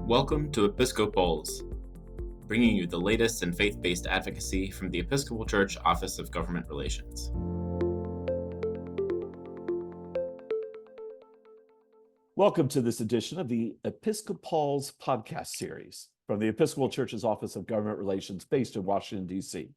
Welcome to Episcopals, bringing you the latest in faith-based advocacy from the Episcopal Church Office of Government Relations. Welcome to this edition of the Episcopals podcast series from the Episcopal Church's Office of Government Relations based in Washington, D.C.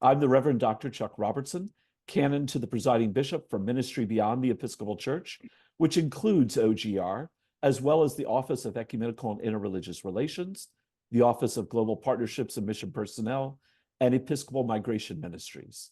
I'm the Reverend Dr. Chuck Robertson, canon to the presiding bishop for ministry beyond the Episcopal Church, which includes OGR, as well as the Office of Ecumenical and Interreligious Relations, the Office of Global Partnerships and Mission Personnel, and Episcopal Migration Ministries.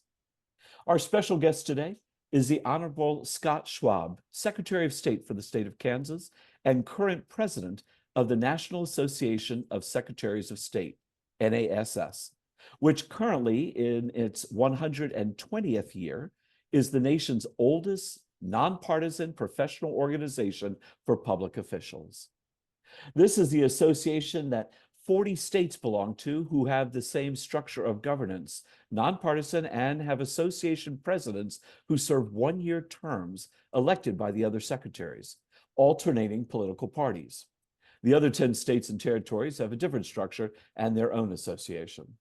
Our special guest today is the Honorable Scott Schwab, Secretary of State for the state of Kansas and current president of the National Association of Secretaries of State, NASS, which currently in its 120th year is the nation's oldest nonpartisan professional organization for public officials. This is the association that 40 states belong to who have the same structure of governance, nonpartisan, and have association presidents who serve one-year terms elected by the other secretaries, alternating political parties. The other 10 states and territories have a different structure and their own association.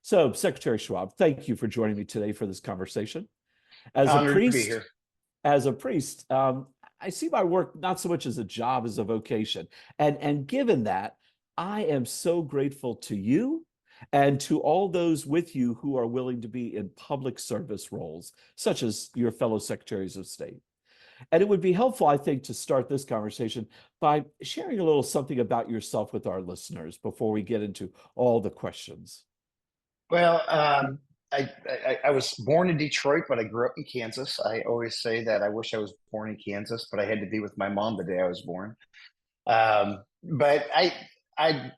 So, Secretary Schwab, thank you for joining me today for this conversation. As a priest, I see my work not so much as a job as a vocation. And given that, I am so grateful to you and to all those with you who are willing to be in public service roles, such as your fellow secretaries of state. And it would be helpful, I think, to start this conversation by sharing a little something about yourself with our listeners before we get into all the questions. Well, I was born in Detroit, but I grew up in Kansas. I always say that I wish I was born in Kansas, but I had to be with my mom the day I was born. But I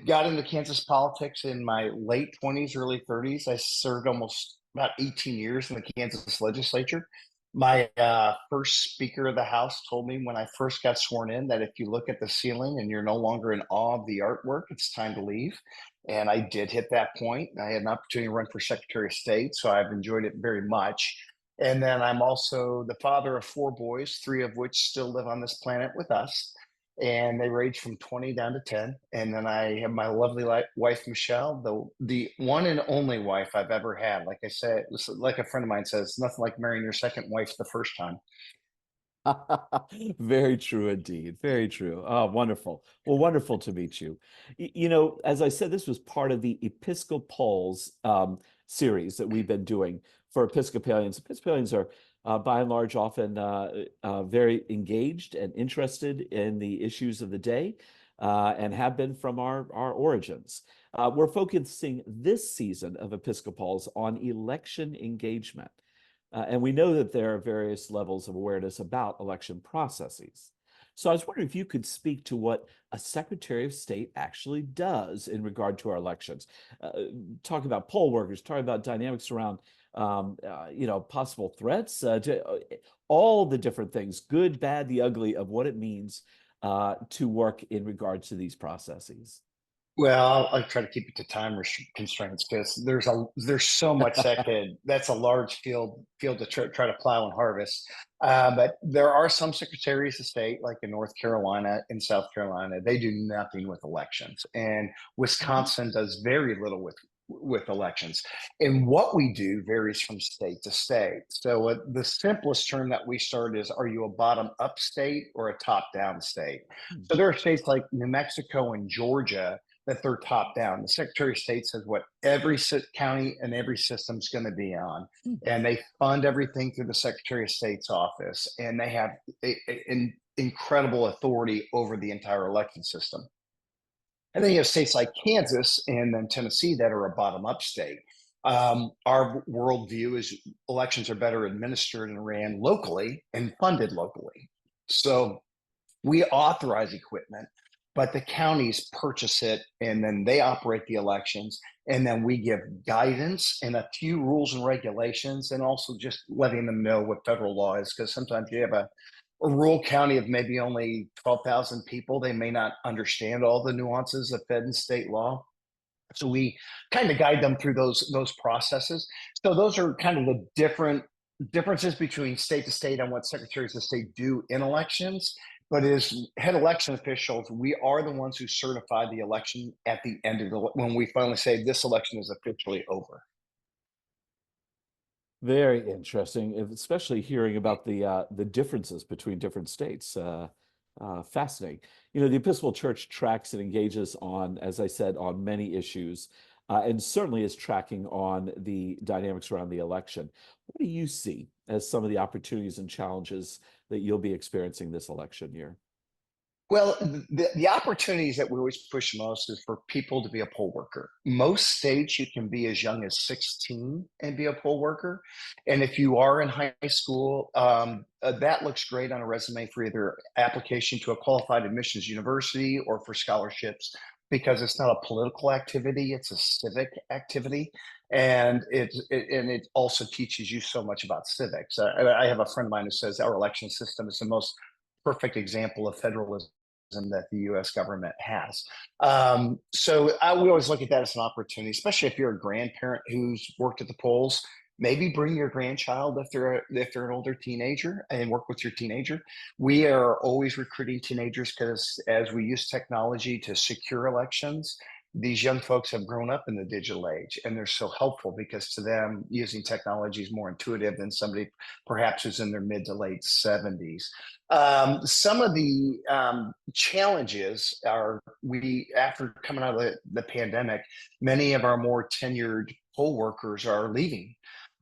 got into Kansas politics in my late 20s, early 30s. I served almost about 18 years in the Kansas legislature. My first Speaker of the House told me when I first got sworn in that if you look at the ceiling and you're no longer in awe of the artwork, it's time to leave. And I did hit that point. I had an opportunity to run for Secretary of State, so I've enjoyed it very much. And then I'm also the father of 4 boys, 3 of which still live on this planet with us. And they range from 20 down to 10. And then I have my lovely wife, Michelle, the one and only wife I've ever had. Like I said, like a friend of mine says, nothing like marrying your second wife the first time. Very true indeed. Very true. Oh, wonderful. Well, wonderful to meet you. You know, as I said, this was part of the Episcopals series that we've been doing for Episcopalians. Episcopalians are by and large often very engaged and interested in the issues of the day and have been from our origins. We're focusing this season of Episcopals on election engagement. And we know that there are various levels of awareness about election processes. So I was wondering if you could speak to what a Secretary of State actually does in regard to our elections. Talk about poll workers, talk about dynamics around possible threats, all the different things, good, bad, the ugly of what it means to work in regard to these processes. Well, I'll try to keep it to time constraints because there's so much that's a large field to try to plow and harvest. But there are some secretaries of state, like in North Carolina and South Carolina, they do nothing with elections, and Wisconsin does very little with elections. And what we do varies from state to state. So the simplest term that we start is, are you a bottom-up state or a top-down state? So there are states like New Mexico and Georgia that they're top down. The Secretary of State says what every county and every system is going to be on. And they fund everything through the Secretary of State's office. And they have an incredible authority over the entire election system. And then you have states like Kansas and then Tennessee that are a bottom-up state. Our worldview is elections are better administered and ran locally and funded locally. So we authorize equipment, but the counties purchase it and then they operate the elections. And then we give guidance and a few rules and regulations, and also just letting them know what federal law is. Because sometimes you have a rural county of maybe only 12,000 people. They may not understand all the nuances of fed and state law. So we kind of guide them through those processes. So those are kind of the differences between state to state on what secretaries of state do in elections. But as head election officials, we are the ones who certify the election at the end of when we finally say this election is officially over. Very interesting, especially hearing about the differences between different states. Fascinating. The Episcopal Church tracks and engages on, as I said, on many issues, and certainly is tracking on the dynamics around the election. What do you see as some of the opportunities and challenges that you'll be experiencing this election year? Well, the opportunities that we always push most is for people to be a poll worker. Most states, you can be as young as 16 and be a poll worker. And if you are in high school, that looks great on a resume for either application to a qualified admissions university or for scholarships, because it's not a political activity, it's a civic activity. And it also teaches you so much about civics. I have a friend of mine who says our election system is the most perfect example of federalism that the U.S. government has. So we always look at that as an opportunity, especially if you're a grandparent who's worked at the polls. Maybe bring your grandchild if they're an older teenager and work with your teenager. We are always recruiting teenagers because as we use technology to secure elections, these young folks have grown up in the digital age, and they're so helpful because to them, using technology is more intuitive than somebody perhaps who's in their mid to late 70s. Some of the challenges are after coming out of the pandemic, many of our more tenured poll workers are leaving.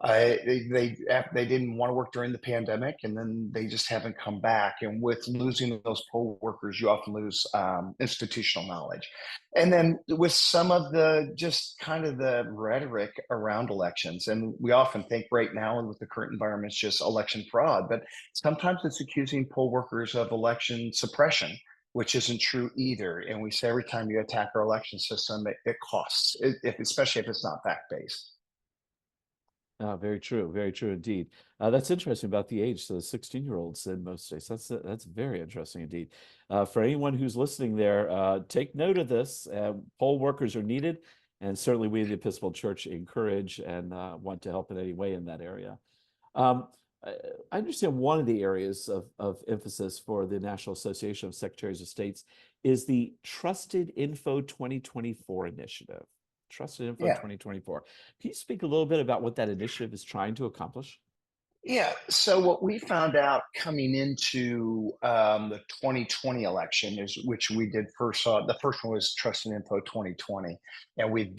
They didn't want to work during the pandemic, and then they just haven't come back. And with losing those poll workers, you often lose institutional knowledge. And then with some of the just kind of the rhetoric around elections, and we often think right now with the current environment, it's just election fraud, but sometimes it's accusing poll workers of election suppression, which isn't true either. And we say every time you attack our election system, it costs, especially if it's not fact-based. Very true. Very true indeed. That's interesting about the age. So the 16-year-olds in most states. That's very interesting indeed. For anyone who's listening there, take note of this. Poll workers are needed, and certainly we, the Episcopal Church, encourage and want to help in any way in that area. I understand one of the areas of emphasis for the National Association of Secretaries of States is the Trusted Info 2024 initiative. Trusted Info 2024. Can you speak a little bit about what that initiative is trying to accomplish? Yeah. So what we found out coming into the 2020 election is, which we did first. The first one was Trusted Info 2020, and we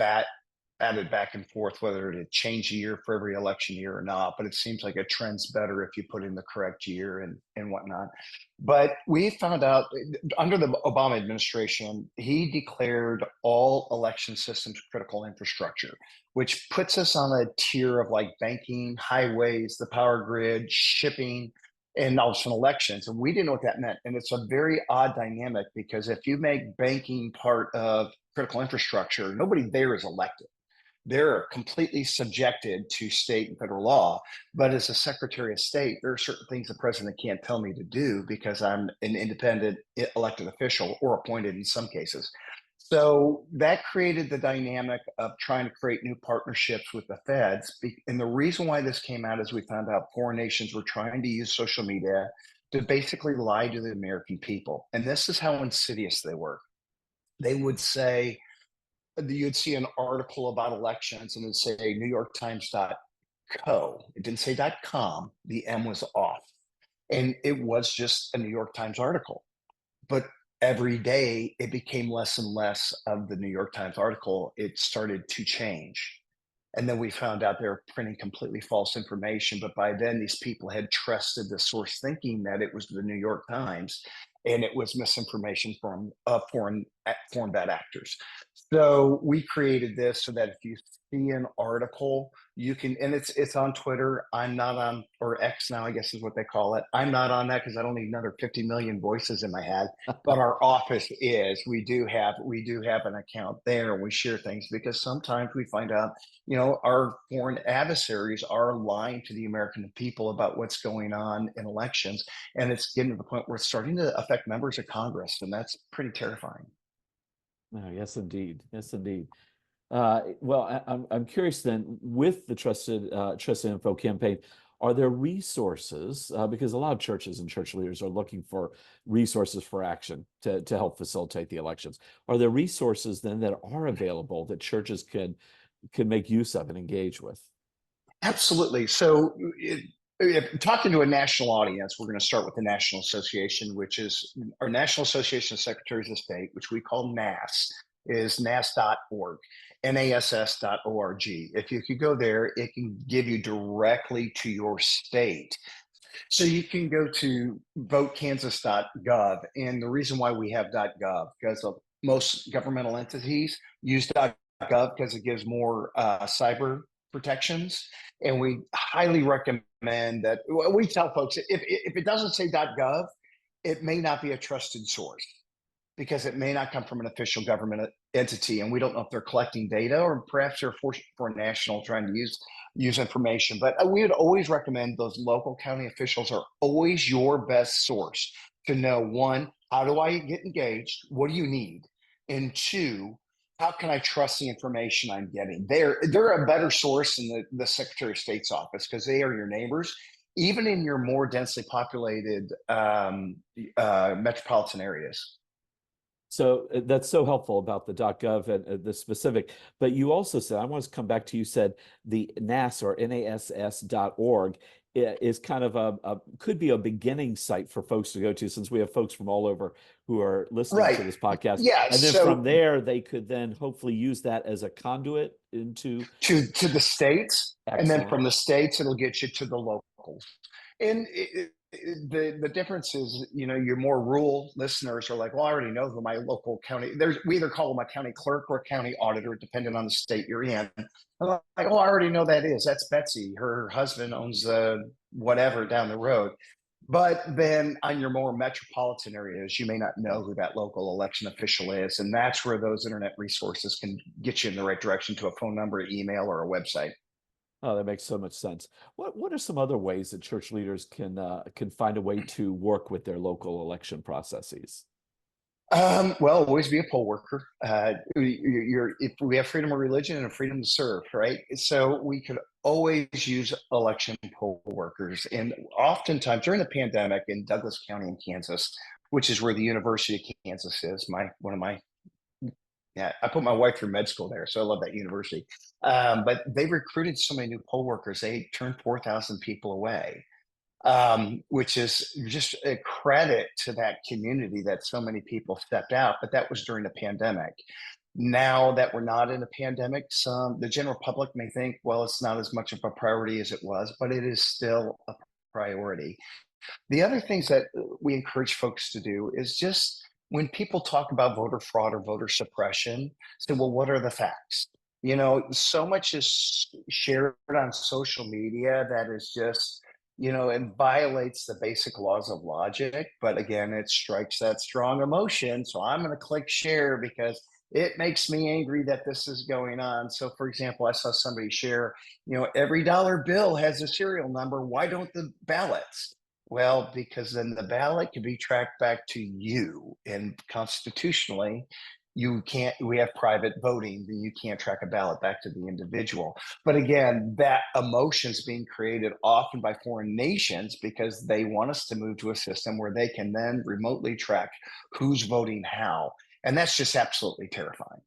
added back and forth whether to change the year for every election year or not. But it seems like a trend's better if you put in the correct year and whatnot. But we found out under the Obama administration, he declared all election systems critical infrastructure, which puts us on a tier of like banking, highways, the power grid, shipping, and also elections. And we didn't know what that meant. And it's a very odd dynamic because if you make banking part of critical infrastructure, nobody there is elected. They're completely subjected to state and federal law. But as a Secretary of State, there are certain things the president can't tell me to do because I'm an independent elected official or appointed in some cases. So that created the dynamic of trying to create new partnerships with the feds. And the reason why this came out is we found out foreign nations were trying to use social media to basically lie to the American people. And this is how insidious they were. They would say, you'd see an article about elections and it'd say NewYorkTimes.co. It didn't say .com. The M was off. And it was just a New York Times article. But every day it became less and less of the New York Times article. It started to change. And then we found out they were printing completely false information. But by then, these people had trusted the source thinking that it was the New York Times, and it was misinformation from foreign bad actors. So we created this so that if you see an article, you can, and it's on Twitter. I'm not on, or X now, I guess is what they call it. I'm not on that because I don't need another 50 million voices in my head. But our office is. We do have an account there, and we share things because sometimes we find out, our foreign adversaries are lying to the American people about what's going on in elections, and it's getting to the point where it's starting to affect members of Congress, and that's pretty terrifying. Oh, yes, indeed. Yes, indeed. Well, I'm curious then, with the Trusted Info campaign, Are there resources, because a lot of churches and church leaders are looking for resources for action to help facilitate the elections. Are there resources then that are available that churches can make use of and engage with? Absolutely. So, if talking to a national audience, we're going to start with the National Association, which is our National Association of Secretaries of State, which we call NASS, is nass.org, nass.org. If you could go there, it can give you directly to your state. So you can go to votekansas.gov. And the reason why we have .gov, because of most governmental entities use .gov because it gives more cyber protections. And we highly recommend that. We tell folks, if it doesn't say .gov, it may not be a trusted source, because it may not come from an official government entity, and we don't know if they're collecting data, or perhaps they're for a national trying to use information. But we would always recommend those local county officials are always your best source to know, one, how do I get engaged? What do you need? And two, how can I trust the information I'm getting? They're a better source than the Secretary of State's office, because they are your neighbors, even in your more densely populated metropolitan areas. So that's so helpful about the .gov and the specific, but you also said, I want to come back to, you said the NASS or NASS.org is kind of could be a beginning site for folks to go to, since we have folks from all over who are listening to this podcast. Yeah. And then from there, they could then hopefully use that as a conduit into to the states. Excellent. And then from the states, it'll get you to the locals. And the difference is, your more rural listeners are like, well, I already know who my local county, we either call them a county clerk or a county auditor, depending on the state you're in. I'm like, oh, I already know that's Betsy. Her husband owns whatever down the road. But then on your more metropolitan areas, you may not know who that local election official is. And that's where those internet resources can get you in the right direction to a phone number, email, or a website. Oh, that makes so much sense. What are some other ways that church leaders can find a way to work with their local election processes? Well, always be a poll worker. If we have freedom of religion and a freedom to serve, right? So we could always use election poll workers. And oftentimes during the pandemic in Douglas County in Kansas, which is where the University of Kansas is, I put my wife through med school there, so I love that university. But they recruited so many new poll workers. They turned 4,000 people away, which is just a credit to that community that so many people stepped out. But that was during the pandemic. Now that we're not in a pandemic, the general public may think, well, it's not as much of a priority as it was, but it is still a priority. The other things that we encourage folks to do is just, when people talk about voter fraud or voter suppression, say, well, what are the facts? So much is shared on social media that is just, it violates the basic laws of logic. But again, it strikes that strong emotion. So I'm going to click share because it makes me angry that this is going on. So for example, I saw somebody share, every dollar bill has a serial number. Why don't the ballots? Well, because then the ballot can be tracked back to you, and constitutionally, we have private voting, then you can't track a ballot back to the individual. But again, that emotion is being created often by foreign nations because they want us to move to a system where they can then remotely track who's voting how. And that's just absolutely terrifying.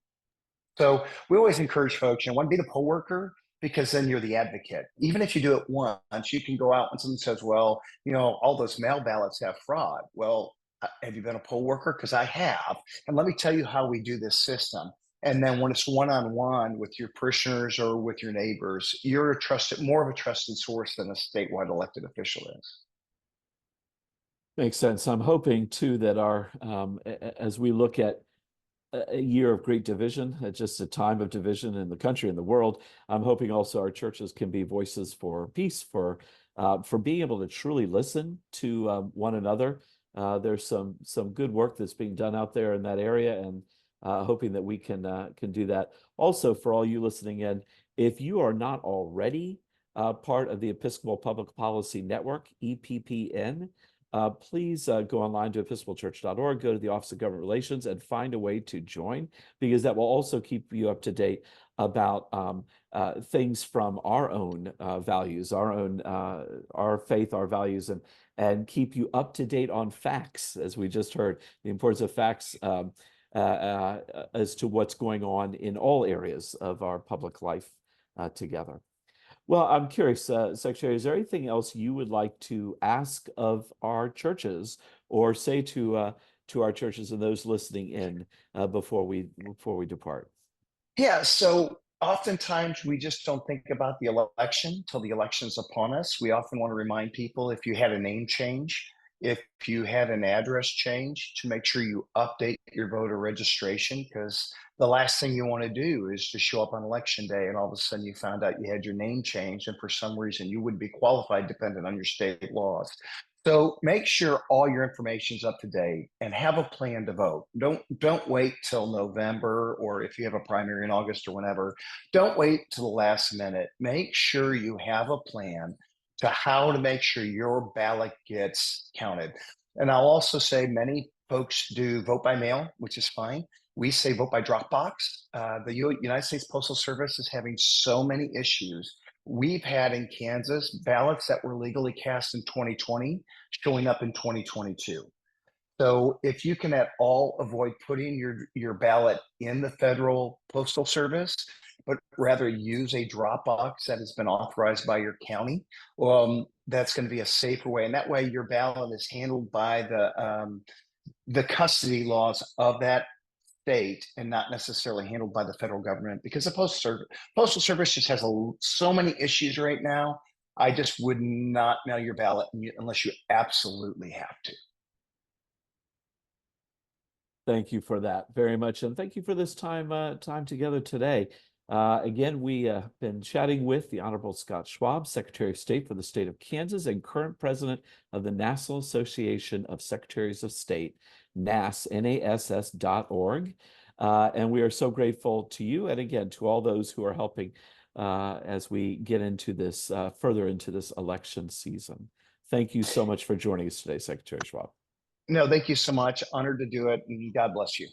So we always encourage folks, want to be the poll worker, because then you're the advocate. Even if you do it once, you can go out when someone says, well, all those mail ballots have fraud. Well, have you been a poll worker? Because I have. And let me tell you how we do this system. And then when it's one-on-one with your parishioners or with your neighbors, you're more of a trusted source than a statewide elected official is. Makes sense. I'm hoping too that as we look at a year of great division, just a time of division in the country and the world, I'm hoping also our churches can be voices for peace, for being able to truly listen to one another. There's some good work that's being done out there in that area, and hoping that we can do that. Also, for all you listening in, if you are not already part of the Episcopal Public Policy Network, EPPN, please go online to episcopalchurch.org, go to the Office of Government Relations, and find a way to join, because that will also keep you up to date about things from our own values, our faith, our values, and keep you up to date on facts, as we just heard, the importance of facts as to what's going on in all areas of our public life together. Well, I'm curious, Secretary, is there anything else you would like to ask of our churches, or say to our churches and those listening in before we depart? Yeah, so oftentimes we just don't think about the election till the election's upon us. We often want to remind people, if you had a name change, if you had an address change, to make sure you update your voter registration, because the last thing you want to do is to show up on election day and all of a sudden you found out you had your name changed and for some reason you wouldn't be qualified dependent on your state laws. So make sure all your information is up to date and have a plan to vote. Don't wait till November, or if you have a primary in August or whenever, don't wait till the last minute. Make sure you have a plan to how to make sure your ballot gets counted. And I'll also say many folks do vote by mail, which is fine. We say vote by drop box. The United States Postal Service is having so many issues. We've had in Kansas ballots that were legally cast in 2020 showing up in 2022. So if you can at all avoid putting your ballot in the federal postal service, but rather use a drop box that has been authorized by your county, that's going to be a safer way. And that way your ballot is handled by the custody laws of that state and not necessarily handled by the federal government, because the postal service just has so many issues right now. I just would not mail your ballot unless you absolutely have to. Thank you for that very much, and thank you for this time together today. Again, we have been chatting with the Honorable Scott Schwab, Secretary of State for the state of Kansas and current president of the National Association of Secretaries of State, NASS, NASS.org. And we are so grateful to you, and again, to all those who are helping as we get into this, further into this election season. Thank you so much for joining us today, Secretary Schwab. No, thank you so much. Honored to do it, and God bless you.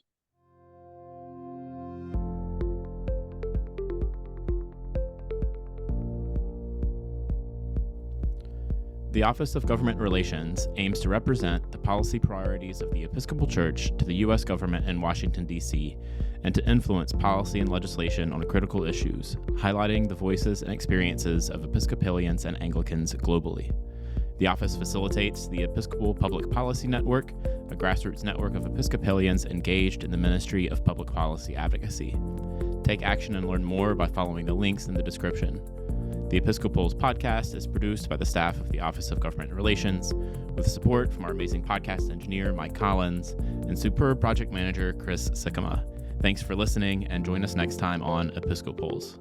The Office of Government Relations aims to represent the policy priorities of the Episcopal Church to the U.S. government in Washington, D.C., and to influence policy and legislation on critical issues, highlighting the voices and experiences of Episcopalians and Anglicans globally. The office facilitates the Episcopal Public Policy Network, a grassroots network of Episcopalians engaged in the ministry of public policy advocacy. Take action and learn more by following the links in the description. The Episcopals podcast is produced by the staff of the Office of Government Relations, with support from our amazing podcast engineer, Mike Collins, and superb project manager, Chris Sikama. Thanks for listening, and join us next time on Episcopals.